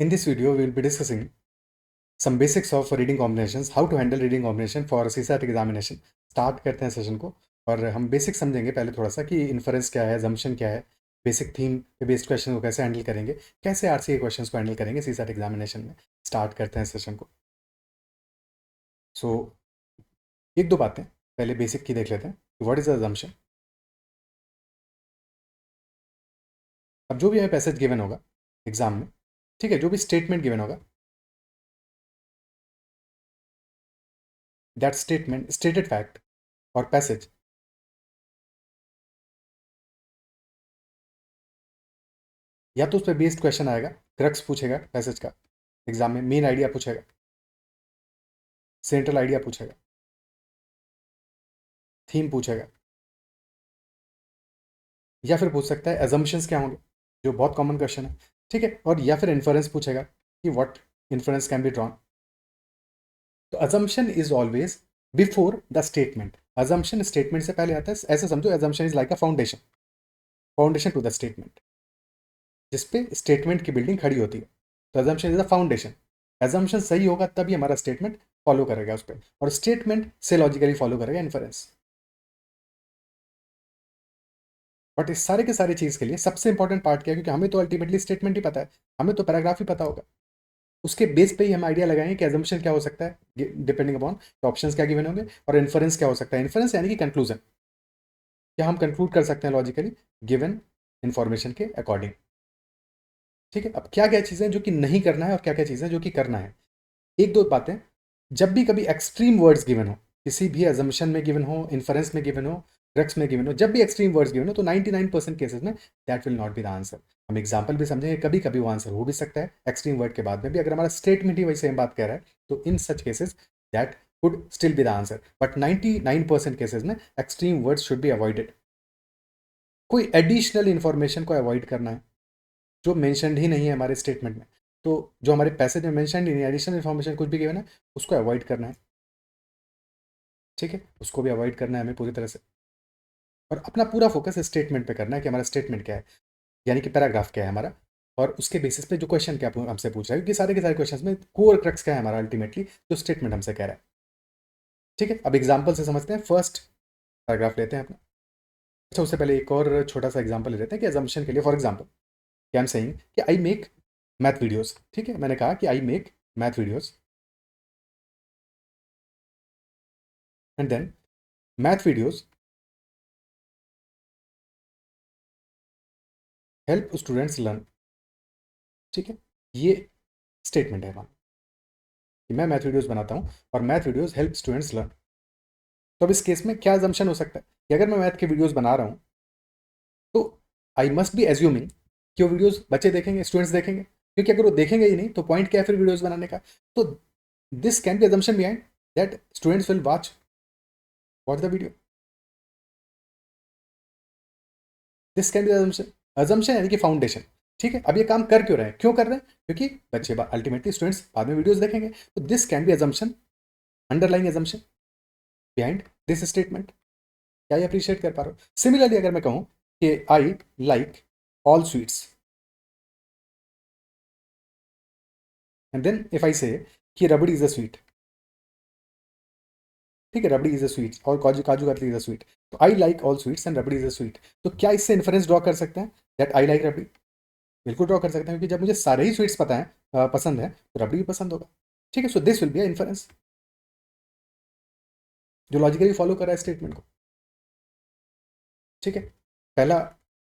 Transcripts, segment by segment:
In this video, we will be discussing some basics of reading combinations, how to handle reading combination for CSAT examination. Start करते हैं session को और हम basic समझेंगे पहले थोड़ा सा कि इन्फरेंस क्या है, assumption क्या है, बेसिक थीम पे बेस्ड क्वेश्चन को कैसे हैंडल करेंगे, कैसे आरसीए क्वेश्चंस को हैंडल करेंगे सीसैट एग्जामिनेशन में। स्टार्ट करते हैं सेशन को। सो एक दो बातें पहले बेसिक की देख लेते हैं कि व्हाट इज assumption। अब जो भी हमें पैसेज गिवन होगा एग्जाम में, ठीक है, जो भी स्टेटमेंट गिवन होगा, दैट स्टेटमेंट स्टेटेड फैक्ट और पैसेज या तो उस पर बेस्ड क्वेश्चन आएगा, क्रक्स पूछेगा पैसेज का एग्जाम में, मेन आइडिया पूछेगा, सेंट्रल आइडिया पूछेगा, थीम पूछेगा, या फिर पूछ सकता है एजम्पशंस क्या होंगे, जो बहुत कॉमन क्वेश्चन है, ठीक है, और या फिर इन्फरेंस पूछेगा कि what inference can be drawn. तो assumption is always before the statement. Assumption statement से पहले आता है। ऐसे समझो assumption is like a foundation, foundation to the statement, जिसपे स्टेटमेंट की बिल्डिंग खड़ी होती है। तो assumption is a foundation. Assumption सही होगा तभी हमारा स्टेटमेंट फॉलो करेगा उस पर, और स्टेटमेंट से लॉजिकली फॉलो करेगा इन्फरेंस। बट इस सारे के सारे चीज़ के लिए सबसे इंपॉर्टेंट पार्ट क्या है, क्योंकि हमें तो अल्टीमेटली स्टेटमेंट ही पता है, हमें तो पैराग्राफ ही पता होगा, उसके बेस पे ही हम आइडिया लगाएंगे कि एजम्पशन क्या हो सकता है डिपेंडिंग अपॉन ऑप्शंस क्या गिवन होंगे, और इन्फरेंस क्या हो सकता है। इन्फरेंस यानी कि कंक्लूजन, क्या हम कंक्लूड कर सकते हैं लॉजिकली गिवन इन्फॉर्मेशन के अकॉर्डिंग। ठीक है, अब क्या क्या चीज़ें जो कि नहीं करना है और क्या क्या चीज़ें जो कि करना है। एक दो बातें, जब भी कभी एक्सट्रीम वर्ड्स गिवन हो, किसी भी एजम्पशन में गिवन हो, इन्फरेंस में गिवन हो, क्रक्स में गिवन हो, जब भी एक्सट्रीम वर्ड्स गिवन हो, तो 99% केसेस में that will not be the answer. हम एग्जाम्पल भी समझेंगे, कभी कभी वो आंसर हो भी सकता है एक्सट्रीम वर्ड के बाद में भी, अगर हमारा स्टेटमेंट ही वही सेम बात कह रहा है, तो in such cases that could still be the answer. But 99% cases में extreme words should be avoided. कोई एडिशनल इन्फॉर्मेशन को अवॉइड करना है जो मैंशनड ही नहीं है हमारे स्टेटमेंट में, तो जो हमारे पैसेज में मैंशनड ही नहीं, एडिशनल इन्फॉर्मेशन कुछ भी गिवन है, उसको अवॉइड करना है। ठीक है, उसको भी अवॉइड करना है हमें पूरी तरह से, और अपना पूरा फोकस स्टेटमेंट पे करना है कि हमारा स्टेटमेंट क्या है, यानी कि पैराग्राफ क्या है हमारा, और उसके बेसिस पे जो क्वेश्चन क्या हमसे पूछ रहा है, क्योंकि सारे के सारे क्वेश्चन में कोर क्रक्स क्या है हमारा अल्टीमेटली, जो स्टेटमेंट हमसे कह रहा है। ठीक है, अब एग्जाम्पल से समझते हैं। फर्स्ट पैराग्राफ लेते हैं अपना। अच्छा, उससे पहले एक और छोटा सा एग्जाम्पल ले लेते हैं कि अजम्पशन के लिए। फॉर एग्जाम्पल कि आई एम सेइंग कि आई मेक मैथ वीडियोस। ठीक है, मैंने कहा कि I make math videos, and then math videos help students learn. ठीक है, ये स्टेटमेंट है हमारा कि मैं मैथ वीडियोस बनाता हूँ और math videos help students learn. तो अब इस केस में क्या अजम्पशन हो सकता है कि अगर मैं मैथ के वीडियोस बना रहा हूँ, तो आई मस्ट बी एज्यूमिंग कि वो वीडियोस बच्चे देखेंगे, स्टूडेंट्स देखेंगे, क्योंकि अगर वो देखेंगे ही नहीं तो पॉइंट क्या है फिर वीडियोस बनाने का। तो this can be assumption behind that students will watch watch the video. This can be assumption. Assumption यानी कि फाउंडेशन। ठीक है, अब ये काम कर क्यों रहे हैं, क्यों कर रहे हैं, क्योंकि बच्चे अल्टीमेटली स्टूडेंट्स बाद में वीडियोस देखेंगे। तो this can be assumption, underlying assumption behind this statement. क्या ये अप्रिशिएट कर पा रहे हो? सिमिलरली अगर मैं कहूं कि I like all sweets, and then if I say कि रबड़ी इज अ स्वीट, ठीक है, रबड़ी इज अ स्वीट और काजू kaju katli is a sweet, तो आई like all sweets and rabri is a sweet. तो क्या इससे इन्फरेंस ड्रॉ कर सकते हैं दैट आई लाइक रबड़ी? बिल्कुल ड्रॉ कर सकते हैं, क्योंकि जब मुझे सारे ही स्वीट्स पता है, पसंद है, तो रबड़ी भी पसंद होगा। ठीक है, so this will be a inference जो लॉजिकली फॉलो कर रहा है स्टेटमेंट को। ठीक है, पहला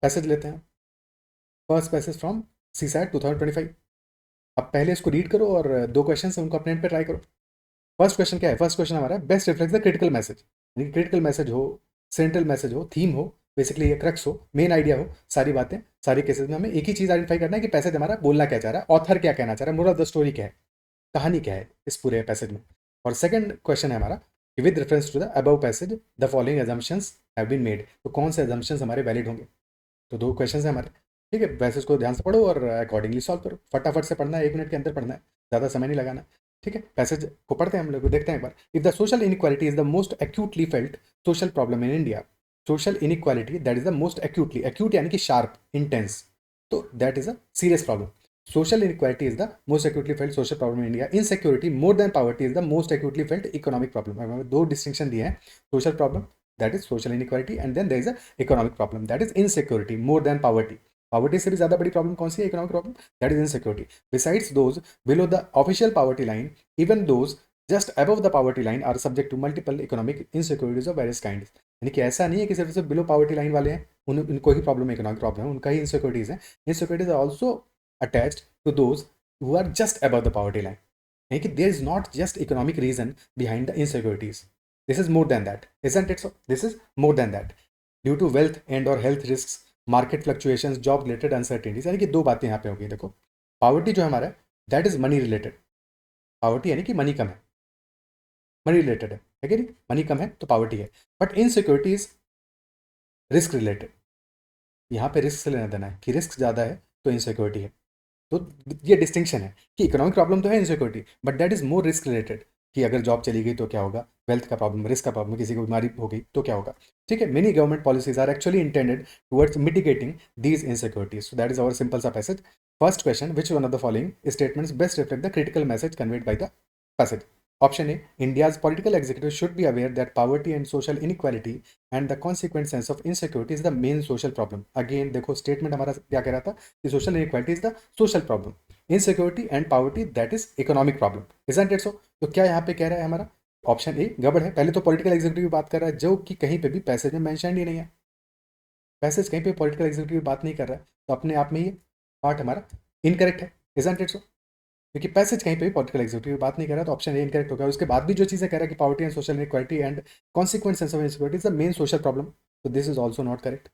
पैसेज लेते हैं, फर्स्ट पैसेज फ्रॉम सीसैट 2025। अब पहले इसको रीड करो और दो क्वेश्चन है उनको अपने पे ट्राई करो। फर्स्ट क्वेश्चन क्या है? फर्स्ट क्वेश्चन हमारा best reflect the critical message, यानी क्रिटिकल मैसेज हो, सेंट्रल मैसेज हो, थीम हो, बेसिकली ये क्रक्स हो, मेन आइडिया हो, सारी बातें, सारी केसेस में हमें एक ही चीज़ आइडेंटिफाई करना है कि पैसेज हमारा बोलना क्या चाह रहा है, ऑथर क्या कहना चाह रहा है, मोरल ऑफ द स्टोरी क्या है, कहानी क्या है इस पूरे पैसेज में। और सेकंड क्वेश्चन है हमारा कि with reference to the above passage the following assumptions have been made, तो कौन से एजम्पशंस हमारे वैलिड होंगे। तो दो क्वेश्चन है हमारे। ठीक है, पैसेज को ध्यान से पढ़ो और अकॉर्डिंगली सॉल्व करो। फटाफट से पढ़ना है, 1 मिनट के अंदर पढ़ना है, ज़्यादा समय नहीं लगाना। ठीक है, पैसेज को पढ़ते हैं हम लोग, देखते हैं एक बार। If the social inequality is the most acutely felt social problem in India, social inequality that is the most acutely, acute यानी कि शार्प, इंटेंस, तो that is a serious problem. social inequality is the most acutely felt social problem in India. Insecurity more than poverty is the most acutely felt economic problem. हमें दो distinction दिए हैं, social problem that is social inequality and then there is a economic problem that is insecurity more than poverty. Poverty से भी ज़्यादा बड़ी problem कौन सी है? Economic problem that is insecurity. Besides those below the official poverty line, even those just above the poverty line are subject to multiple economic insecurities of various kinds. यानी कि ऐसा नहीं है कि सिर्फ बिलो पॉवर्टी लाइन वाले हैं उनको ही प्रॉब्लम इकोनॉमिक प्रॉब्लम है, उनका ही इंसिक्योरिटीज है. Insecurities are also attached to those who are just above the poverty line. यानी कि there is not just economic reason behind the insecurities. This is more than that, isn't it? So this is more than that. Due to wealth and or health risks, market fluctuations, job related uncertainties. यानी कि दो बातें यहाँ पे होगी. देखो poverty जो हमारा that is money related. Poverty यानी कि मनी कम है, मनी रिलेटेड है कि नहीं? मनी कम है तो पॉवर्टी है. But insecurity is risk related. यहाँ पे रिस्क से लेना देना है कि रिस्क ज़्यादा है तो इनसिक्योरिटी है. तो ये डिस्टिंक्शन है कि इकोनॉमिक प्रॉब्लम तो है insecurity, but that is more risk related. कि अगर जॉब चली गई तो क्या होगा, वेल्थ का प्रॉब्लम, रिस्क का प्रॉब्लम, किसी को बीमारी हो गई तो क्या होगा. ठीक है. Many government policies are actually intended towards mitigating these insecurities. So that is our simple सा passage. First question, which one of the following statements best reflect the critical message conveyed by the passage. Option A, India's political executive should be aware that poverty and social inequality and the consequent sense of insecurity is the main social problem. Again देखो statement हमारा क्या कह रहा था कि social inequality is the social problem, insecurity and poverty that is economic problem, isn't it so? तो क्या यहाँ पे कह रहा है हमारा ऑप्शन ए गड़बड़ है. पहले तो पॉलिटिकल एग्जीक्यूटिव की बात कर रहा है जो कि कहीं पे भी पैसेज में मेंशन ही नहीं है. पैसेज कहीं पे पॉलिटिकल एग्जीक्यूटिव की बात नहीं कर रहा है, तो अपने आप में ये पार्ट हमारा इनकरेक्ट है, isn't it so? क्योंकि पैसेज कहीं पे भी पॉलिटिकल एग्जीक्यूटिव बात नहीं कर रहा, तो ऑप्शन ए इनकरेक्ट हो गया. उसके बाद भी जो चीज़ें कह रहा है कि poverty and social inequality and consequent sense of insecurity is the main social problem, तो this is also not correct.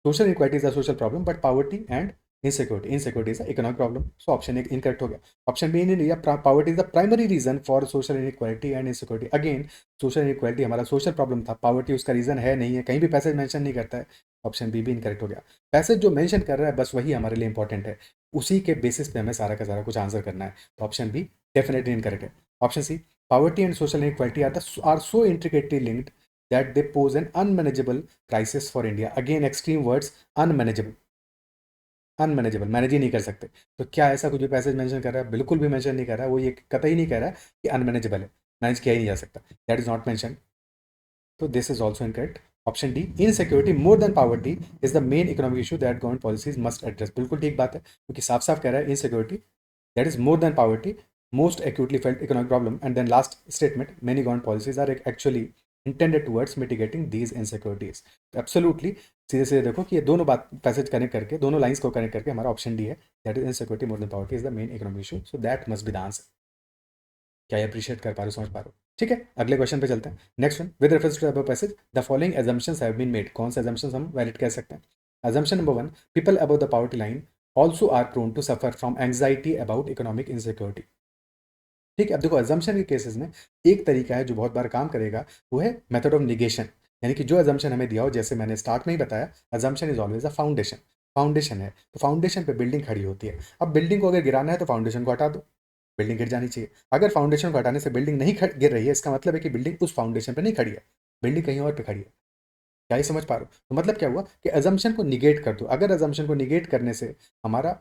Social inequality is the social problem but poverty and insecurity is the economic problem. So option A incorrect हो गया. Option B in India poverty is the primary reason for social inequality and insecurity. Again social inequality हमारा social problem था, poverty उसका reason है नहीं है, कहीं भी पैसेज मेंशन नहीं करता है. ऑप्शन बी भी इनकरेक्ट हो गया. पैसेज जो मेंशन कर रहा है बस वही हमारे लिए इंपॉर्टेंट है, उसी के बेसिस पे हमें सारा का सारा कुछ आंसर करना है. तो ऑप्शन बी डेफिनेटली इनकरेक्ट है. Option C, poverty and social inequality are so intricately linked that they pose an unmanageable crisis for India. Again extreme words, unmanageable. Unmanageable, manage ही नहीं कर सकते. तो क्या ऐसा कुछ भी पैसेज मेंशन कर रहा है? बिल्कुल भी मेंशन नहीं कर रहा है. वो ये कतई नहीं कह रहा है कि अनमैनेजेबल है, मैनेज किया ही नहीं जा सकता. That is not mention. तो this is also incorrect. Option D, insecurity more than poverty is the main economic issue that government policies must address. बिल्कुल ठीक बात है, क्योंकि साफ साफ कह रहा है insecurity that is more than poverty most acutely felt economic problem. And then last statement, many government policies are actually intended towards mitigating these insecurities. Absolutely सीधे सीधे देखो कि ये दोनों बात पैसेज कनेक्ट करके, दोनों लाइंस को कनेक्ट करके हमारा ऑप्शन डी है, that is insecurity more than poverty is the main economic issue. So that must be the answer. क्या अप्रिशिएट कर पा रहे हो, समझ पा रहे हो? ठीक है, अगले क्वेश्चन पे चलते हैं. Next one, with reference to above passage the following assumptions have been made. कौन से assumptions हम वैलिड कह सकते हैं? assumption number 1, people above the poverty line also are prone to suffer from anxiety about economic insecurity. ठीक है. अब देखो अजम्पशन के केसेस में एक तरीका है जो बहुत बार काम करेगा, वो है मेथड ऑफ निगेशन. यानी कि जो अजम्पशन हमें दिया हो, जैसे मैंने स्टार्ट में ही बताया, assumption is always a foundation. Foundation है तो फाउंडेशन पे बिल्डिंग खड़ी होती है. अब बिल्डिंग को अगर गिराना है तो फाउंडेशन को हटा दो, बिल्डिंग गिर जानी चाहिए. अगर फाउंडेशन को हटाने से बिल्डिंग नहीं गिर रही है, इसका मतलब है कि बिल्डिंग उस फाउंडेशन पर नहीं खड़ी है, बिल्डिंग कहीं और पे खड़ी है. क्या ही समझ पा रहे हो? तो मतलब क्या हुआ कि अजम्पशन को निगेट कर दो. अगर अजम्पशन को निगेट करने से हमारा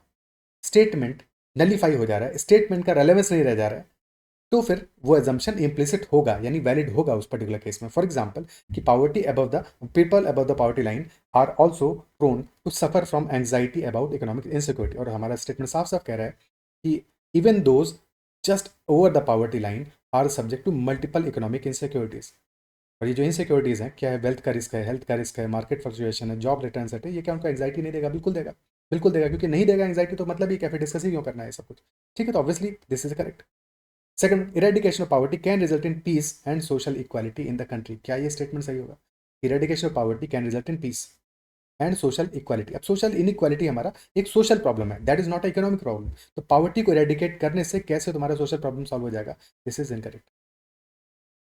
स्टेटमेंट नलीफाई हो जा रहा है, स्टेटमेंट का रेलेवेंस नहीं रह जा रहा है, तो फिर वो एजम्पशन इम्प्लिसिट होगा, यानी वैलिड होगा उस पर्टिकुलर केस में. फॉर एग्जांपल कि poverty above the people above the poverty line are also prone to suffer from anxiety about economic insecurity. और हमारा स्टेटमेंट साफ साफ कह रहा है कि even those just over the poverty line are subject to multiple economic insecurities. और ये जो इनसिक्योरिटीज हैं, क्या है? वेल्थ का रिस्क है, हेल्थ का रिस्क है, मार्केट फ्लक्चुएशन है, जॉब रिटर्न सेट है. ये क्या उनको एंजाइटी नहीं देगा? बिल्कुल देगा, बिल्कुल देगा. क्योंकि नहीं देगा एंजाइटी तो मतलब ये कैफे डिस्कस ही क्यों करना है सब कुछ. ठीक है, तो obviously this is correct. Second, eradication of poverty can result in peace and social equality in the country. क्या ये स्टेटमेंट सही होगा? Eradication of poverty can result in peace and social equality. अब सोशल इनइक्वालिटी हमारा एक social problem है, that is not economic problem. तो poverty को इरेडिकेट करने से कैसे तुम्हारा सोशल प्रॉब्लम सॉल्व हो जाएगा? This is incorrect.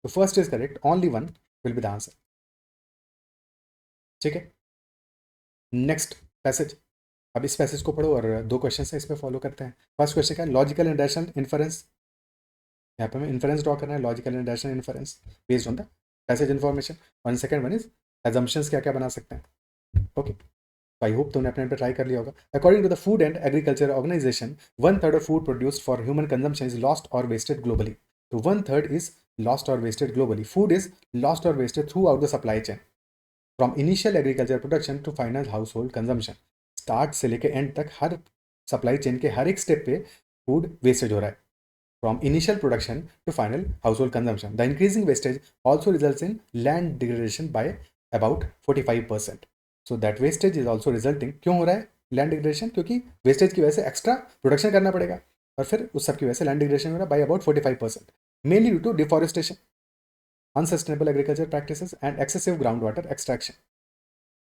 तो first is correct, only one will be the answer. ठीक है, नेक्स्ट पैसेज. अब इस पैसेज को पढ़ो और दो क्वेश्चन है इस पर फॉलो करते हैं. फर्स्ट क्वेश्चन क्या है? Logical and rational inference. यहाँ पे हमें इन्फरेंस ड्रॉ करना है, logical and rational inference based on the passage information. और सेकंड वन इज एजम्पशंस क्या क्या बना सकते हैं. ओके, तो आई होप तुमने अपने पे ट्राई कर लिया होगा. According to the food and agriculture organization, 1/3 of food produced for human consumption is lost और वेस्टेड ग्लोबली. तो 1/3 इज लॉस्ट और wasted globally. Food is lost और wasted throughout the supply chain, from initial agriculture production to final household consumption. Start से लेकर and तक हर supply chain के हर एक step पे फूड वेस्टेज हो रहा है, from initial production to final household consumption. The increasing wastage also results in land degradation by about 45%. So that wastage is also resulting. क्यों हो रहा है लैंड डिग्रेडेशन? क्योंकि वेस्टेज की वजह से एक्स्ट्रा प्रोडक्शन करना पड़ेगा और फिर उस सब की वजह से लैंड डिग्रेडेशन हो रहा है by about 45%, mainly due to deforestation, unsustainable agriculture practices, and excessive groundwater extraction.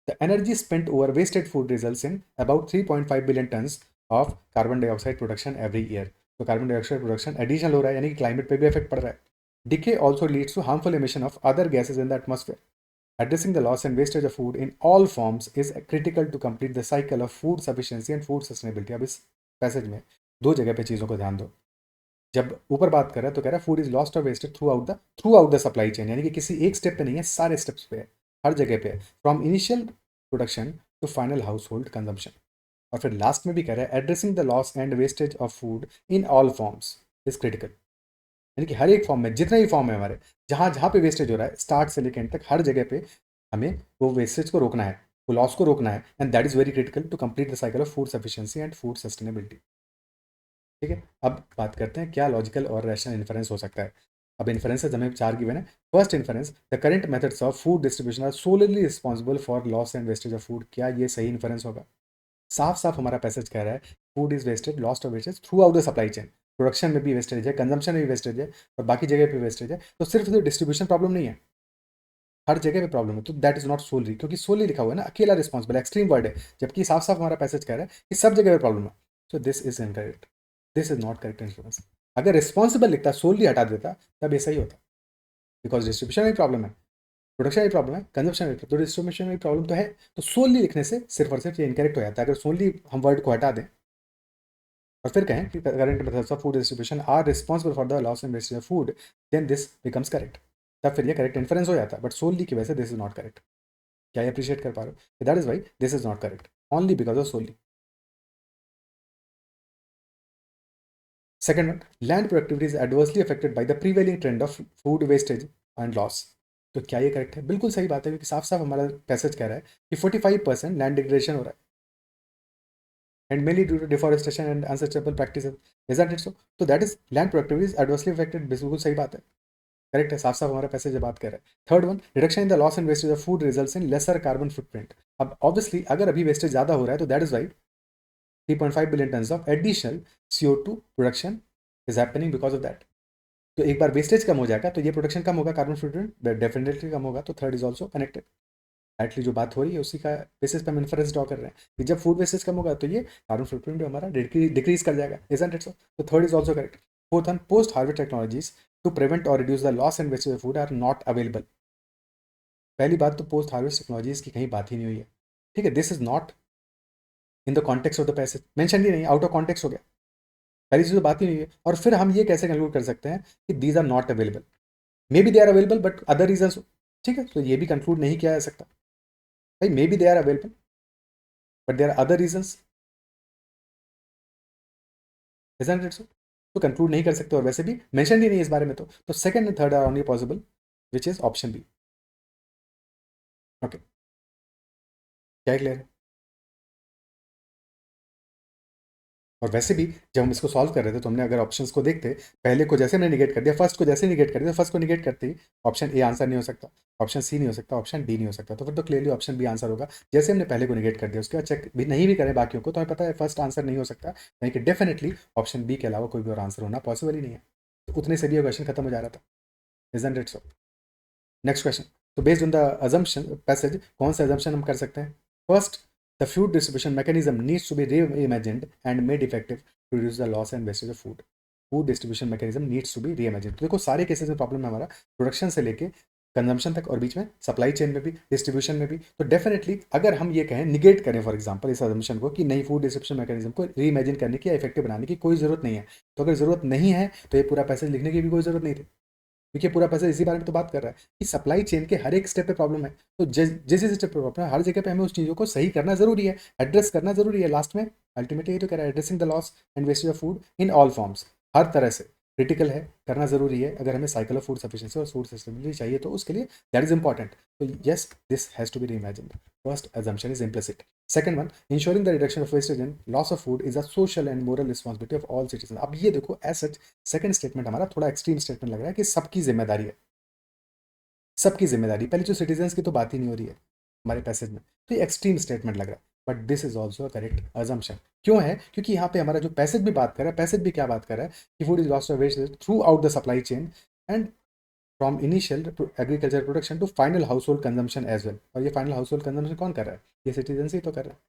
The energy spent over wasted food results in about 3.5 billion tons of carbon dioxide production every year. तो carbon dioxide production additional हो रहा है, यानी कि climate पे भी effect पड़ रहा है. Decay also leads to harmful emission of other gases in the atmosphere. Addressing the loss and wastage of food in all forms is critical to complete the cycle of food sufficiency and food sustainability. अब इस passage में दो जगह पे चीज़ों को ध्यान दो. जब ऊपर बात कर रहा है तो कह रहा है फूड इज लॉस्ट और wasted throughout the supply chain, यानी कि किसी एक स्टेप पे नहीं है, सारे स्टेप्स पे है, हर जगह पे है, from initial production to final household consumption. और फिर लास्ट में भी कह रहा है addressing the loss and wastage of food in all forms is critical, यानी कि हर एक फॉर्म में, जितने भी फॉर्म है हमारे, जहाँ जहाँ पे वेस्टेज हो रहा है, स्टार्ट से लेकर एंड तक हर जगह पे हमें वो वेस्टेज को रोकना है, वो लॉस को रोकना है, and that is very critical to complete the cycle of food sufficiency and food sustainability. ठीक है, अब बात करते हैं क्या लॉजिकल और रैशनल इन्फरेंस हो सकता है. अब इन्फरेंसेज हमें चार गिवन है. First inference, the current methods of food distribution are solely responsible for loss and wastage of food. क्या ये सही इन्फरेंस होगा? साफ साफ हमारा पैसेज कह रहा है फूड इज वेस्टेड, लॉस्ट और wastage through out the supply chain. Production में भी वेस्टेज है, कंजम्पशन में भी वेस्टेज है, और बाकी जगह पे वेस्टेज है. तो सिर्फ डिस्ट्रीब्यूशन प्रॉब्लम नहीं है, हर जगह पे प्रॉब्लम है. तो दैट इज नॉट सोलरी, क्योंकि सोलरी लिखा हुआ है ना, अकेला रिस्पॉन्सिबल, एक्सट्रीम वर्ड है, जबकि साफ साफ हमारा पैसेज कह रहा है कि सब जगह पे प्रॉब्लम है. So this is incorrect, this is not correct influence. अगर रिस्पॉन्सिबल लिखता, सोलली हटा देता, तब ऐसा ही होता, बिकॉज डिस्ट्रीब्यूशन में प्रॉब्लम है, प्रोडक्शन में प्रॉब्लम है, कंजम्पशन में, तो डिस्ट्रीब्यूशन में प्रॉब्लम तो है. तो सोलली लिखने से सिर्फ और सिर्फ ये इनकरेक्ट हो जाता है. अगर सोलली हम वर्ड को हटा दें और फिर कहें कि current methods of food distribution are responsible for the loss and wastage of food, then this becomes correct. तब फिर ये करेक्ट इन्फरेंस हो जाता है. बट सोलली की वजह से दिस इज नॉट करेक्ट. क्या ये अप्रिशिएट कर पा रहे हो? That is why this is not correct, only because of solely. Second one, land productivity is adversely affected by the prevailing trend of food wastage and loss. तो क्या ये correct है? बिल्कुल सही बात है, क्योंकि साफ साफ हमारा पैसेज कह रहा है कि 45% लैंड डिग्रेडेशन हो रहा है, and mainly due to deforestation and unsustainable practices. Isn't it so? तो that is land productivity is adversely affected. बिल्कुल सही बात है, करेक्ट है, साफ साफ हमारा पैसेज बात कर रहा है. Third one, reduction in the loss and wastage of food results in lesser carbon footprint. अब ऑब्वियसली अगर अभी वेस्टेज ज़्यादा हो रहा है तो that is why 3.5 billion ton of additional CO2 production is happening because of that. तो एक बार वेस्टेज कम हो जाएगा तो ये प्रोडक्शन कम होगा, कार्बन फुटप्रिंट डेफिनेटली कम होगा. तो third is also connected. Directly जो बात हो रही है उसी का बेसिस पे हम इन्फरेंस ड्रॉ कर रहे हैं कि जब फूड वेस्टेज कम होगा तो ये कार्बन फुटप्रिंट भी हमारा डिक्रीज कर जाएगा. Isn't it so? तो third is also correct. Fourth one, post harvest technologies to prevent और reduce the loss and wastage of food are not available. पहली बात तो पोस्ट हार्वेस्ट टेक्नोलॉजीज की कहीं बात ही नहीं हुई है. ठीक है, this is not in the context of the passage, mention ही नहीं, आउट ऑफ कॉन्टेक्स्ट हो गया, पहली चीज़ तो बात ही नहीं है. और फिर हम ये कैसे कंक्लूड कर सकते हैं कि these are not available? Maybe they are available but other reason. ठीक है, तो ये भी कंक्लूड नहीं किया जा सकता भाई, maybe they are available but there are other reasons. Isn't it so? तो कंक्लूड नहीं कर सकते, और वैसे भी मेंशन ही नहीं है इस बारे में. तो second and third are only possible, which is option B. Okay, क्या क्लियर है? और वैसे भी जब हम इसको सॉल्व कर रहे थे तो हमने अगर ऑप्शंस को देखते, पहले को जैसे हमने निगेट कर दिया, फर्स्ट को जैसे निगेट कर दिया, फर्स्ट को निगेट करते ही ऑप्शन ए आंसर नहीं हो सकता, ऑप्शन सी नहीं हो सकता, ऑप्शन डी नहीं हो सकता. तो फिर तो क्लियरली ऑप्शन बी आंसर होगा. जैसे हमने पहले को निगेट कर दिया, उसके बाद चेक भी नहीं भी करें बाकियों को, तो हमें पता है फर्स्ट आंसर नहीं हो सकता, यानी कि डेफिनेटली ऑप्शन बी के अलावा कोई भी और आंसर होना पॉसिबल ही नहीं है. तो उतने से भी क्वेश्चन खत्म हो जा रहा था. Isn't it so? Next question. तो based on the assumption passage, कौन सा अजम्पशन हम कर सकते हैं? First, the food distribution mechanism needs to be reimagined and made effective to reduce the loss and wastage of food. Food distribution mechanism needs to be reimagined. तो देखो सारे cases में प्रॉब्लम है हमारा, प्रोडक्शन से लेके कंजम्पशन तक, और बीच में सप्लाई चेन में भी, डिस्ट्रीब्यूशन में भी. तो डेफिनेटली अगर हम ये कहें, निगेट करें फॉर एग्जांपल इस अजम्पशन को कि नहीं, फूड डिस्ट्रीब्यूशन मैकेनिज्म को रीइमेजिन करने की या इफेक्टिव बनाने की कोई जरूरत नहीं है, तो अगर जरूरत नहीं है तो ये पूरा पैसेज लिखने की भी कोई जरूरत नहीं थी. क्योंकि पूरा पैसेज इसी बारे में तो बात कर रहा है कि सप्लाई चेन के हर एक स्टेप पे प्रॉब्लम है, तो जिस जिस स्टेप पे प्रॉब्लम है हर जगह पे हमें उस चीज़ों को सही करना जरूरी है, एड्रेस करना जरूरी है। लास्ट में अल्टीमेटली ये तो कह रहा है addressing the loss and wastage of food in all forms, हर तरह से क्रिटिकल है, करना जरूरी है अगर हमें साइकिल ऑफ फूड सफिशिएंसी और फूड सस्टेनेबिलिटी चाहिए तो उसके लिए दैट इज इंपॉर्टेंट। तो yes, this has to be reimagined. First assumption is implicit. Second one, ensuring the reduction of wastage and loss of food is a social and moral responsibility of all citizens. अब ये देखो as such second statement हमारा थोड़ा extreme statement लग रहा है कि सबकी जिम्मेदारी है, सबकी जिम्मेदारी, पहले जो सिटीजन्स की तो बात ही नहीं हो रही है हमारे पैसेज में, तो ये एक्सट्रीम स्टेटमेंट लग रहा है। But this is also a correct assumption. क्यों है? क्योंकि यहाँ पे हमारा जो पैसेज भी बात कर रहा है, पैसेज भी क्या बात कर रहा है कि food is lost of waste throughout the supply chain and from initial agriculture production to final household consumption as well. और ये फाइनल हाउस होल्ड कंजम्पशन कौन कर रहा है? ये सिटीजन ही तो कर रहे हैं,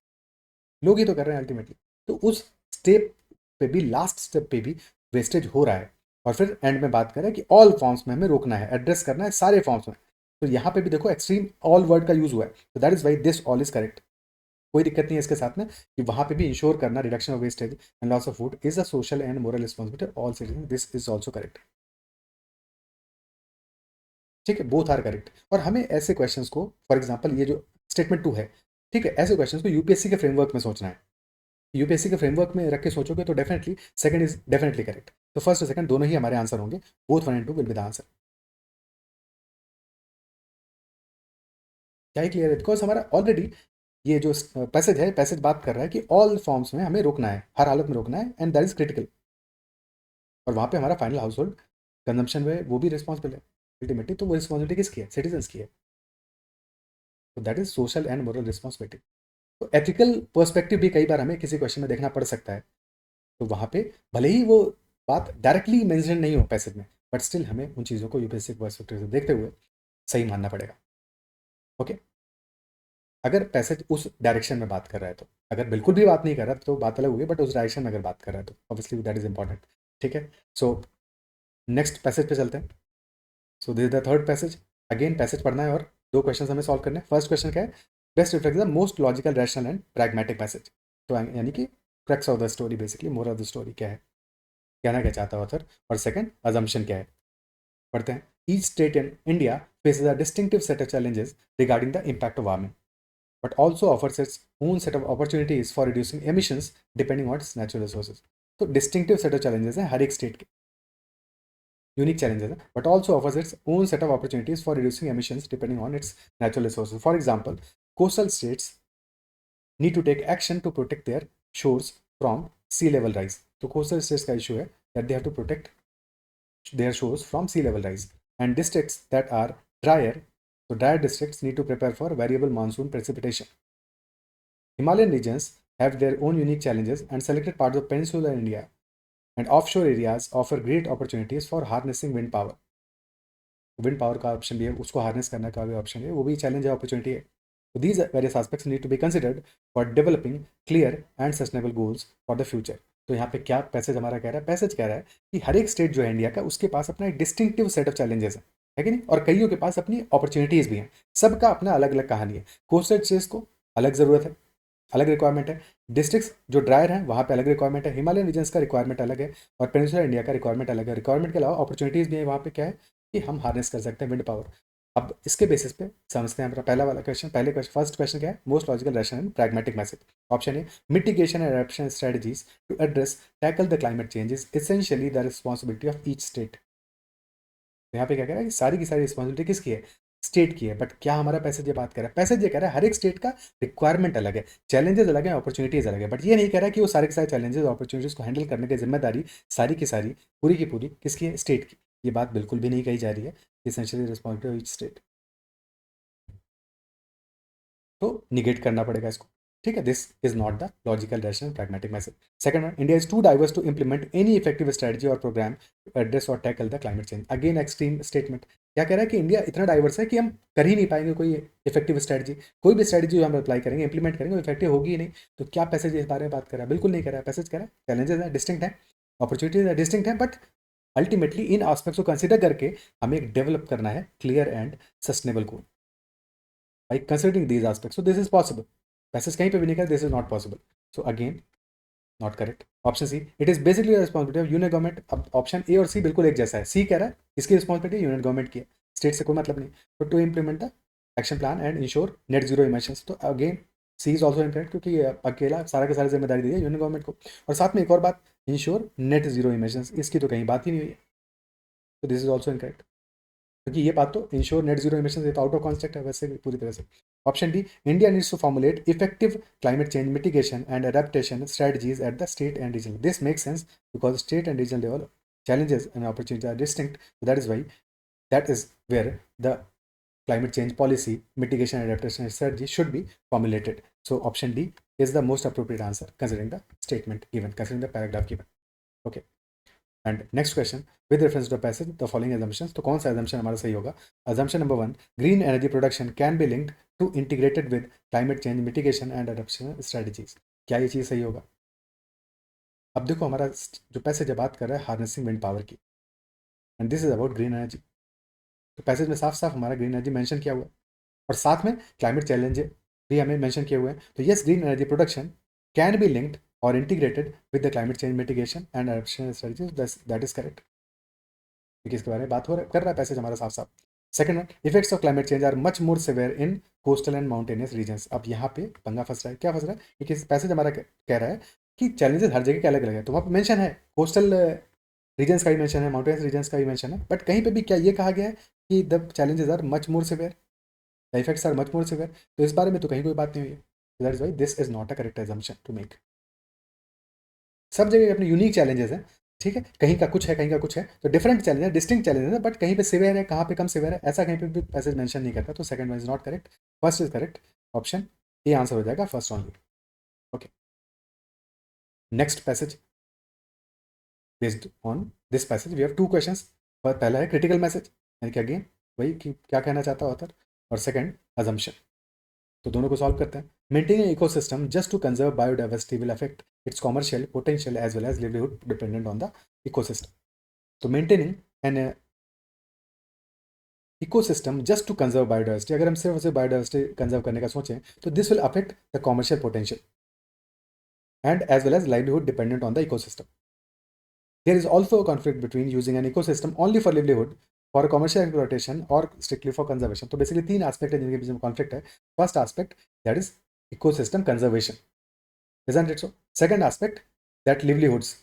लोग ही तो कर रहे हैं अल्टीमेटली। तो उस स्टेप पे भी, लास्ट स्टेप पे भी वेस्टेज हो रहा है, और फिर एंड में बात करें कि ऑल फॉर्म्स में हमें रोकना है, एड्रेस करना है सारे फॉर्म्स में। तो यहाँ पे भी देखो एक्सट्रीम ऑल वर्ड का यूज हुआ है, तो that is why this all is correct. कोई दिक्कत नहीं है इसके साथ में कि वहां पे भी इंश्योर करना reduction of wastage and loss of food is a social and moral responsibility all citizen, this is also correct. ठीक है, बोथ आर करेक्ट। और हमें ऐसे क्वेश्चंस को, फॉर एग्जांपल ये जो स्टेटमेंट 2 है, ठीक है, ऐसे क्वेश्चंस को यूपीएससी के फ्रेमवर्क में सोचना है। यूपीएससी के फ्रेमवर्क में रख के सोचोगे तो definitely second is definitely correct. तो फर्स्ट और सेकंड दोनों ही हमारे आंसर होंगे, both 1 and 2 will be the answer. क्या ही क्लियर है? बिकॉज हमारा ऑलरेडी ये जो पैसेज है, पैसेज बात कर रहा है कि ऑल फॉर्म्स में हमें रोकना है, हर हालत में रोकना है, एंड दैट इज क्रिटिकल। और वहाँ पे हमारा फाइनल हाउस होल्ड कंजम्पशन में वो भी रिस्पॉन्सिबल है अल्टीमेटली, तो वो रिस्पॉन्सिबिलिटी किसकी है? सिटीजन्स की है। तो that is social and moral responsibility. तो एथिकल पर्सपेक्टिव भी कई बार हमें किसी क्वेश्चन में देखना पड़ सकता है, तो वहाँ पे भले ही वो बात डायरेक्टली मेंशन नहीं हो पैसेज में, बट स्टिल हमें उन चीज़ों को यूपीएससी पर्सपेक्टिव से देखते हुए सही मानना पड़ेगा। ओके, अगर पैसेज उस डायरेक्शन में बात कर रहा है तो, अगर बिल्कुल भी बात नहीं कर रहा तो बात अलग होगी, बट उस डायरेक्शन में अगर बात कर रहा है तो ऑब्वियसली दैट इज इंपॉर्टेंट। ठीक है, सो नेक्स्ट पैसेज पे चलते हैं। सो this is the third passage. Again passage पढ़ना है और 2 क्वेश्चन हमें सॉल्व करने हैं। फर्स्ट क्वेश्चन क्या है? Best reflect the most logical rational and pragmatic passage. तो यानी कि crux of the story, basically moral of the story क्या है, कहना क्या चाहता है ऑथर, और सेकंड अजम्पशन क्या है। पढ़ते हैं। Each state in India faces a distinctive set of challenges regarding the impact of warming, but also offers its own set of opportunities for reducing emissions depending on its natural resources. तो distinctive set of challenges हैं हर एक state के, unique challenges हैं, but also offers its own set of opportunities for reducing emissions depending on its natural resources. For example, coastal states need to take action to protect their shores from sea level rise. तो coastal states का issue है that they have to protect their shores from sea level rise. And districts that are drier, so drier districts need to prepare for variable monsoon precipitation. Himalayan regions have their own unique challenges, and selected parts of peninsular India and offshore areas offer great opportunities for harnessing wind power. Wind power का option भी है, उसको harness करने का भी option है, वो भी चैलेंज है, अपॉर्चुनिटी है। तो these various aspects need to be considered for developing clear and sustainable goals for the future. तो यहाँ पे क्या पैसेज हमारा कह रहा है? पैसेज कह रहा है कि हर एक स्टेट जो है इंडिया का, उसके पास अपना एक डिस्टिंक्टिव सेट ऑफ चैलेंजेस है कि नहीं, और कईयों के पास अपनी अपॉर्चुनिटीज़ भी हैं, सबका अपना अलग अलग कहानी है। कोस्टल स्टेट्स को अलग ज़रूरत है, अलग रिक्वायरमेंट है। डिस्ट्रिक्ट्स जो ड्रायर हैं वहाँ पे अलग रिक्वायरमेंट है। हिमालयन रीजन्स का रिक्वायरमेंट अलग है, और पेनिनसुलर इंडिया का रिक्वायरमेंट अलग है। रिक्वायरमेंट के अलावा अपॉर्चुनिटीज़ भी है वहाँ पे, क्या है कि हम हार्नेस कर सकते हैं विंड पावर। अब इसके बेसिस पे समझते हैं हमारा पहला वाला क्वेश्चन। पहले क्वेश्चन, फर्स्ट क्वेश्चन क्या है? Most logical rational and pragmatic message. Option A, mitigation and adaptation strategies to address tackle the climate change is essentially the responsibility of each state. यहाँ पे क्या कह रहा है कि सारी की सारी रिस्पॉन्सिबिलिटी किसकी है? स्टेट की है। बट क्या हमारा पैसेज ये बात कर रहा है? पैसेज ये कह रहा है हर एक स्टेट का रिक्वायरमेंट अलग है, चैलेंजेस अलग है, अपॉर्चुनिटीज अलग है, बट ये नहीं कह रहा कि वो सारे के सारे चैलेंजेस और अपॉर्चुनिटीज को हैंडल करने की जिम्मेदारी सारी की सारी, पूरी की पूरी किसकी है? स्टेट की। ये बात बिल्कुल भी नहीं कही जा रही है, essentially responsibility of each state. तो निगेट करना पड़ेगा इसको। ठीक है, this is not the logical rational pragmatic message. Second one, India is too diverse to implement any effective strategy और प्रोग्राम टू एड्रेस और tackle the climate change. Again extreme statement. क्या कह रहा है कि इंडिया इतना डाइवर्स है कि हम कर ही नहीं पाएंगे कोई इफेक्टिव स्ट्रेटजी, कोई भी स्ट्रेटजी जो हम अप्लाई करेंगे, इंप्लीमेंट करेंगे, वो इफेक्टिव होगी ही नहीं। तो क्या पैसेज इस बारे में बात कर रहा है? बिल्कुल नहीं कर रहा है। पैसेज कह रहा है चैलेंजेस है, डिस्टिंक्ट है, अपॉर्चुनिटीज है, डिस्टिंक्ट है, बट अल्टीमेटली इन आस्पेक्ट्स को कंसिडर करके हमें एक डेवलप करना है clear and sustainable goal by considering these aspects. So this is possible. Passage कहीं पे भी नहीं कर, this is not possible. So again not correct. Option C, it is basically responsibility of union government. अब option A और C बिल्कुल एक जैसा है. सी कह रहा है इसकी रिस्पॉन्सिबिलिटी यूनियन गवर्नमेंट की है, स्टेट से कोई मतलब नहीं. तो to implement the action plan and ensure net zero emissions. तो again C is also incorrect, क्योंकि ये अकेला सारा का सारा जिम्मेदारी दी है यूनियन गवर्नमेंट को. और साथ में एक और बात, इंश्योर नेट जीरो इमिशंस, इसकी तो कहीं बात ही नहीं हुई है. तो दिस इज ऑल्सो इनकरेक्ट, क्योंकि ये बात तो इंश्योर नेट जीरो इमिशन ये तो आउट ऑफ कॉन्सेप्ट है वैसे भी पूरी तरह से. Option D, India needs to formulate effective climate change mitigation and adaptation strategies at the state and region. This makes sense because state and regional level challenges and opportunities are distinct. So that is why, that is where the climate change policy mitigation and adaptation strategy should be formulated. So option D is the most appropriate answer considering the statement given, considering the paragraph given. Okay. And next question, with reference to passage the following assumptions. तो कौन सा assumption हमारा सही होगा? Assumption number 1, green energy production can be linked to integrated with climate change mitigation and adaptation strategies. क्या ये चीज़ सही होगा? अब देखो हमारा जो पैसेज बात कर रहा है हार्नेसिंग विंड पावर की, and this is about green energy. तो पैसेज में साफ साफ हमारा ग्रीन एनर्जी मेंशन किया हुआ है और साथ में क्लाइमेट चैलेंज भी हमें मेंशन किए हुए हैं. तो yes, green energy production can be linked और integrated with the climate change mitigation and adaptation strategies. That is correct, क्योंकि इसके बारे में बात कर रहा है पैसेज हमारा साफ साफ. Second one, effects of climate change are much more severe in coastal and mountainous regions. अब यहाँ पे पंगा फंस रहा है. क्या फंस रहा है? क्योंकि पैसेज हमारा कह रहा है कि चैलेंजेस हर जगह के अलग अलग है. तो वहाँ पर मेंशन है कोस्टल रीजन्स का भी मेंशन है, माउंटेनियस रीजन्स का भी मेंशन है, बट कहीं पे भी क्या ये कहा गया है कि the challenges are much more severe, the effects are much more severe? तो इस बारे में तो कहीं कोई बात नहीं हुई है. That is why this is not a correct assumption to make. सब जगह अपने यूनिक चैलेंजेस हैं, ठीक है, कहीं का कुछ है कहीं का कुछ है, तो डिफरेंट चैलेंज है, डिस्टिंक्ट चैलेंज है, बट कहीं पे सिवियर है कहाँ पे कम सिवियर है ऐसा कहीं पे भी पैसेज मेंशन नहीं करता. तो second one is not correct, first is correct. Option A answer हो जाएगा, first only. Okay, next passage. Based on this passage we have two questions. पहला है क्रिटिकल मैसेज, यानी कि अगेन वही कि क्या कहना चाहता ऑथर, और सेकंड अजम्पशन. तो दोनों को सॉल्व करते हैं. Maintaining ecosystem just to conserve biodiversity will affect its commercial potential as well as livelihood dependent on the ecosystem. तो maintaining an ecosystem just to conserve biodiversity, अगर हम सिर्फ उसे बायोडाइवर्सिटी कंजर्व करने का सोचें तो this will affect the commercial potential and as well as livelihood dependent on the ecosystem. There is also a conflict between using an ecosystem only for livelihood, for commercial exploitation or strictly for conservation. तो basically तीन aspect है जिनके बीच में conflict है. First aspect that is ecosystem conservation, isn't it so? Second aspect, that livelihoods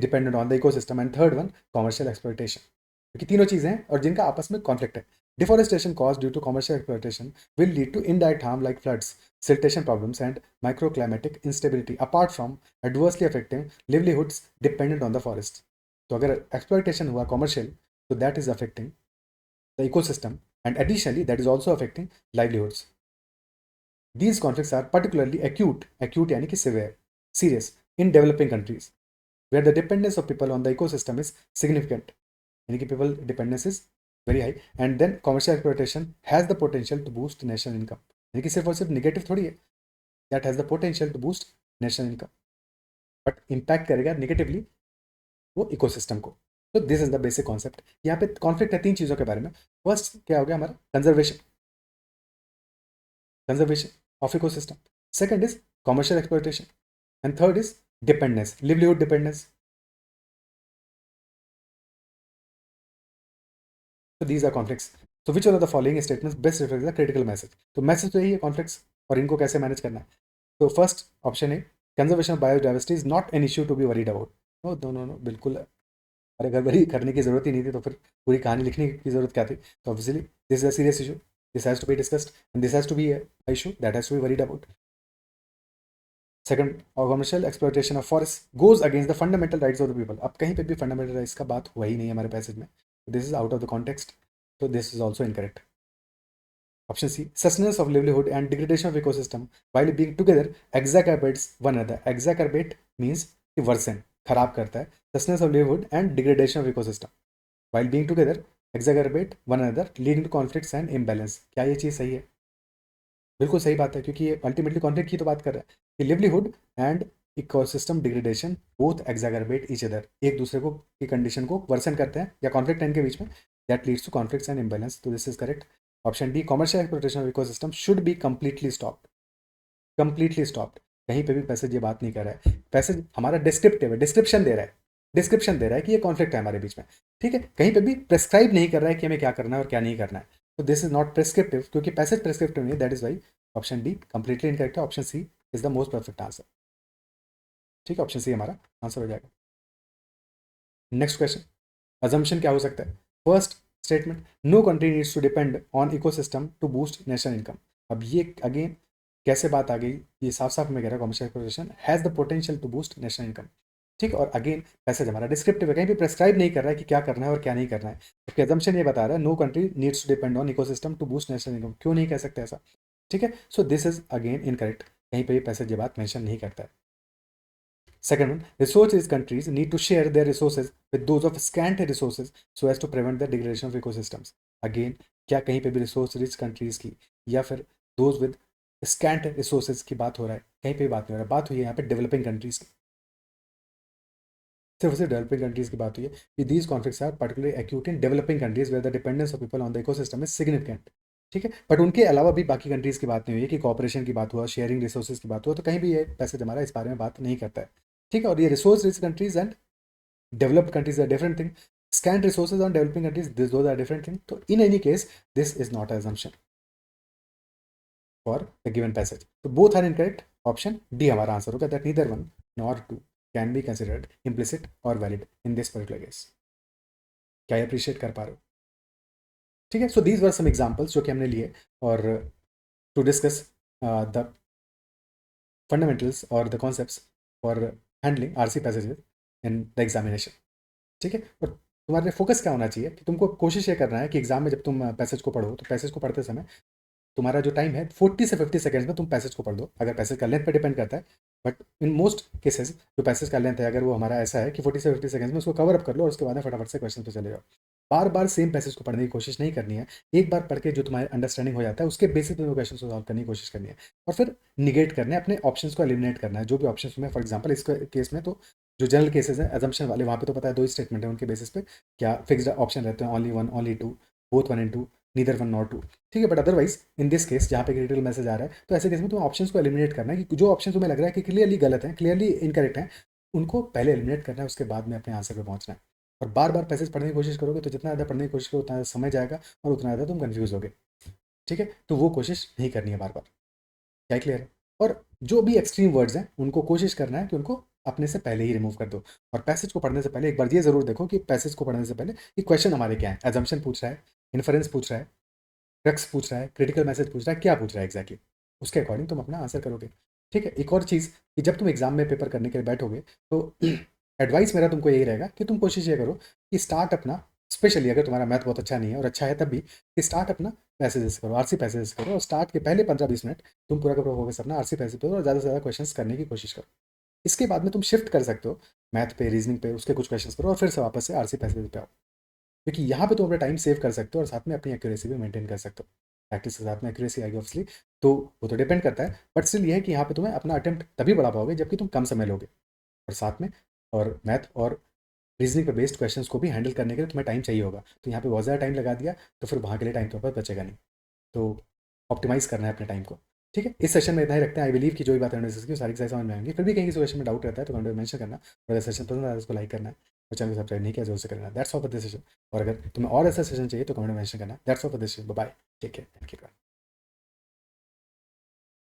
dependent on the ecosystem, and third one commercial exploitation. क्योंकि तीनों चीजें हैं और जिनका आपस में कॉन्फ्लिक्ट है. Deforestation caused due to commercial exploitation will lead to indirect harm like floods, siltation problems, and microclimatic instability, apart from adversely affecting livelihoods dependent on the forest. तो अगर exploitation हुआ commercial, तो that is affecting the ecosystem, and additionally that is also affecting livelihoods. These conflicts are particularly acute यानी कि severe, serious in developing countries, where the dependence of people on the ecosystem is significant. यानी कि people dependence is very high, and then commercial exploitation has the potential to boost national income. यानी कि सिर्फ और सिर्फ negative थोड़ी है, that has the potential to boost national income, but impact करेगा नेगेटिवली वो इकोसिस्टम को. तो this is the basic concept. यहाँ पे कॉन्फ्लिक्ट है तीन चीज़ों के बारे में. फर्स्ट क्या हो गया हमारा? Conservation of ecosystem. Second is commercial exploitation, and third is dependence, livelihood dependence. So these are conflicts. So which one of the following statements best reflects the critical message? तो मैसेज तो यही है conflicts और इनको कैसे manage करना है. तो फर्स्ट ऑप्शन है, conservation of biodiversity is not an issue to be worried about. No no no no, बिल्कुल. अरे अगर वरी करने की जरूरत ही नहीं थी तो फिर पूरी कहानी लिखने की जरूरत क्या थी? तो obviously this is a serious issue, this has to be discussed, and this has to be a issue that has to be worried about. Second, commercial exploitation of forest goes against the fundamental rights of the people. अब कहीं पे भी fundamental rights का बात हुआ ही नहीं है हमारे पैसेज में. This is out of the context, so this is also incorrect. Option C, sustenance of livelihood and degradation of ecosystem while being together exacerbates one another. Exacerbate means कि worsen, खराब करता है. Sustenance of livelihood and degradation of ecosystem while being together exacerbate one another leading to conflicts and imbalance. क्या ये चीज़ सही है? बिल्कुल सही बात है, क्योंकि ये अल्टीमेटली कॉन्फ्लिक्ट की तो बात कर रहा है कि livelihood and ecosystem degradation both exacerbate each other, एक दूसरे को की कंडीशन को वर्सन करते हैं या कॉन्फ्लिक्ट है इनके बीच में, that leads to conflicts and imbalance. तो this is correct. Option D, commercial exploitation of ecosystem should be completely stopped. Completely stopped. कहीं पे भी पैसेज ये बात नहीं कर रहा है, पैसेज हमारा डिस्क्रिप्टिव है, डिस्क्रिप्शन दे रहा है कि ये कॉन्फ्लिक्ट है हमारे बीच में, ठीक है। कहीं पे भी प्रेस्क्राइब नहीं कर रहा है कि हमें क्या करना है और क्या नहीं करना है, तो दिस इज नॉट प्रेस्क्रिप्टिव, क्योंकि पैसेज प्रेस्क्रिप्टिव नहीं है, that is why option D completely incorrect है, option C is the most perfect answer, ठीक है, ऑप्शन सी हमारा आंसर हो जाएगा। नेक्स्ट क्वेश्चन, अजम्पशन क्या हो सकता है? First statement, no country needs to depend on ecosystem to boost national income. अब ये अगेन कैसे बात आ गई, ये साफ साफ में कह रहा है commercial acquisition has the potential to boost national income, ठीक। और अगेन पैसेज हमारा डिस्क्रिप्टिव है, कहीं भी प्रेस्क्राइब नहीं कर रहा है कि क्या करना है और क्या नहीं करना है, जबकि अजम्पशन ये बता रहा है no country needs to depend on ecosystem to boost national income, क्यों नहीं कह सकते ऐसा, ठीक है। So this is again incorrect, कहीं पे भी पैसेज ये बात मेंशन नहीं करता है। Second one, resource-rich countries need to share their resources with those of scant resources so as to prevent the degradation of ecosystems. Again, क्या कहीं पे भी रिसोर्स रिच कंट्रीज की या फिर दोज विद स्कैंट रिसोर्सेज की बात हो रहा है? कहीं पे भी बात नहीं हो रहा है, बात हुई है यहाँ पे डेवलपिंग कंट्रीज की, सिर्फ सिर्फ डेवलपिंग कंट्रीज की बात हुई है कि these conflicts are particularly acute in developing countries where the dependence of people on the ecosystem is significant, ठीक है। बट उनके अलावा भी बाकी कंट्रीज की बात नहीं हुई है कि कॉपरेशन की बात हुआ, शेयरिंग रिसोर्सेज की बात हुआ, तो कहीं भी ये पैसेज हमारा इस बारे में बात नहीं करता है, ठीक है। और ये resource rich countries and developed countries are different thing, scant resources on developing countries, those are different thing, so in any case this is not an assumption for the given passage, so both are incorrect, option D हमारा answer होगा, that neither one nor two can be considered implicit or valid in this particular case। क्या appreciate कर पा रहे हो? ठीक है, so these were some examples जो कि हमने लिए और टू डिस्कस द फंडामेंटल्स और the concepts for handling RC passages in the examination, ठीक है। और तुम्हारे फोकस क्या होना चाहिए कि तुमको कोशिश ये करना है कि एग्जाम में जब तुम पैसेज को पढ़ो तो पैसेज को पढ़ते समय तुम्हारा जो टाइम है 40 से 50 सेकंड्स में तुम पैसेज को पढ़ दो, अगर पैसेज का लेंथ पे डिपेंड करता है, बट इन मोस्ट केसेस जो पैसेज का लेंथ है अगर वो हमारा ऐसा है कि 40 से 50 सेकंड्स में उसको कवर अप कर लो और उसके बाद में फटाफट से क्वेश्चन पे चले जाओ। बार बार सेम पैसेज को पढ़ने की कोशिश नहीं करनी है, एक बार पढ़ के जो तुम्हारी अंडरस्टैंडिंग हो जाता है उसके बेसिस पे क्वेश्चन को सॉल्व करने की कोशिश करनी है और फिर निगेट करना है, अपने ऑप्शंस को एलिमिनेट करना है, जो भी ऑप्शंस तुम्हें, फॉर एग्जाम्पल इस केस में तो जो जनरल केसेस हैं एजम्पशन वाले वहाँ पे तो पता है दो ही स्टेटमेंट है, उनके बेसिस पे क्या फिक्स्ड ऑप्शन रहते हैं, only one only two, both one and two, neither one not two, ठीक है। But otherwise in this case जहाँ पे क्रिटिकल मैसेज आ रहा है तो ऐसे केस में तुम्हें ऑप्शंस को एलिमिनेट करना है कि जो ऑप्शन तुम्हें लग रहा है कि क्लियरली गलत है, क्लियरली इनकरेक्ट है, उनको पहले एलिमिनेट करना है, उसके बाद में अपने आंसर पे पहुंचना है। और बार बार पैसेज पढ़ने की कोशिश करोगे तो जितना ज़्यादा पढ़ने की कोशिश करोगे उतना ज़्यादा समय जाएगा और उतना ज़्यादा तुम कन्फ्यूज होगे, ठीक है। तो वो कोशिश नहीं करनी है बार बार, क्या क्लियर है? और जो भी एक्सट्रीम वर्ड्स हैं उनको कोशिश करना है कि उनको अपने से पहले ही रिमूव कर दो। और पैसेज को पढ़ने से पहले एक बार ये जरूर देखो कि पैसेज को पढ़ने से पहले कि क्वेश्चन हमारे क्या है, एजम्पशन पूछ रहा है, इन्फरेंस पूछ रहा है, क्रक्स पूछ रहा है, क्रिटिकल मैसेज पूछ रहा है, क्या पूछ रहा है एग्जैक्टली, उसके अकॉर्डिंग तुम अपना आंसर करोगे, ठीक है। एक और चीज़ कि जब तुम एग्जाम में पेपर करने के लिए बैठोगे तो एडवाइस मेरा तुमको यही रहेगा कि तुम कोशिश ये करो कि स्टार्ट अपना, स्पेशली अगर तुम्हारा मैथ बहुत अच्छा नहीं है और अच्छा है तब भी, कि स्टार्ट अपना पैसेजेस करो, आरसी पैसेजेस करो और स्टार्ट के पहले 15-20 मिनट तुम पूरा का पूरा फोकस अपना आरसी पैसेज पे और ज़्यादा से ज़्यादा क्वेश्चन करने की कोशिश करो। इसके बाद में तुम शिफ्ट कर सकते हो मैथ पे, रीजनिंग पे, उसके कुछ क्वेश्चन करो और फिर से वापस से आरसी पैसेज पे आओ, क्योंकि यहाँ पे तुम अपना टाइम सेव कर सकते हो और साथ में अपनी एक्यूरेसी भी मेंटेन कर सकते हो। प्रैक्टिस के साथ में एक्यूरेसी आएगी ऑब्वियसली, तो वो तो डिपेंड करता है, बट स्टिल ये है कि यहाँ पे तुम्हें अपना अटेम्प्ट तभी बढ़ा पाओगे जबकि तुम कम समय लोगे और साथ में और मैथ और रीजनिंग पे बेस्ड क्वेश्चंस को भी हैंडल करने के लिए तुम्हें टाइम चाहिए होगा, तो यहाँ पे बहुत ज़्यादा टाइम लगा दिया तो फिर वहाँ के लिए टाइम तो पास बचेगा नहीं, तो ऑप्टिमाइज करना है अपने टाइम को, ठीक है। इस सेशन में इतना ही रखते हैं, आई बिलीव कि जो भी बातें हमने डिस्कस की सारी समझ में आएंगी, फिर भी कहीं किसी क्वेश्चन में डाउट रहता है तो कमेंट में मेंशन करना, और अगर सेशन पसंद आया तो उसको लाइक करना है और चैनल को सब्सक्राइब नहीं किया जरूर से करना। That's all for this session, और अगर तुम्हें और ऐसा सेशन चाहिए तो कमेंट में मेंशन करना। That's all for this session, bye, take care, thank you.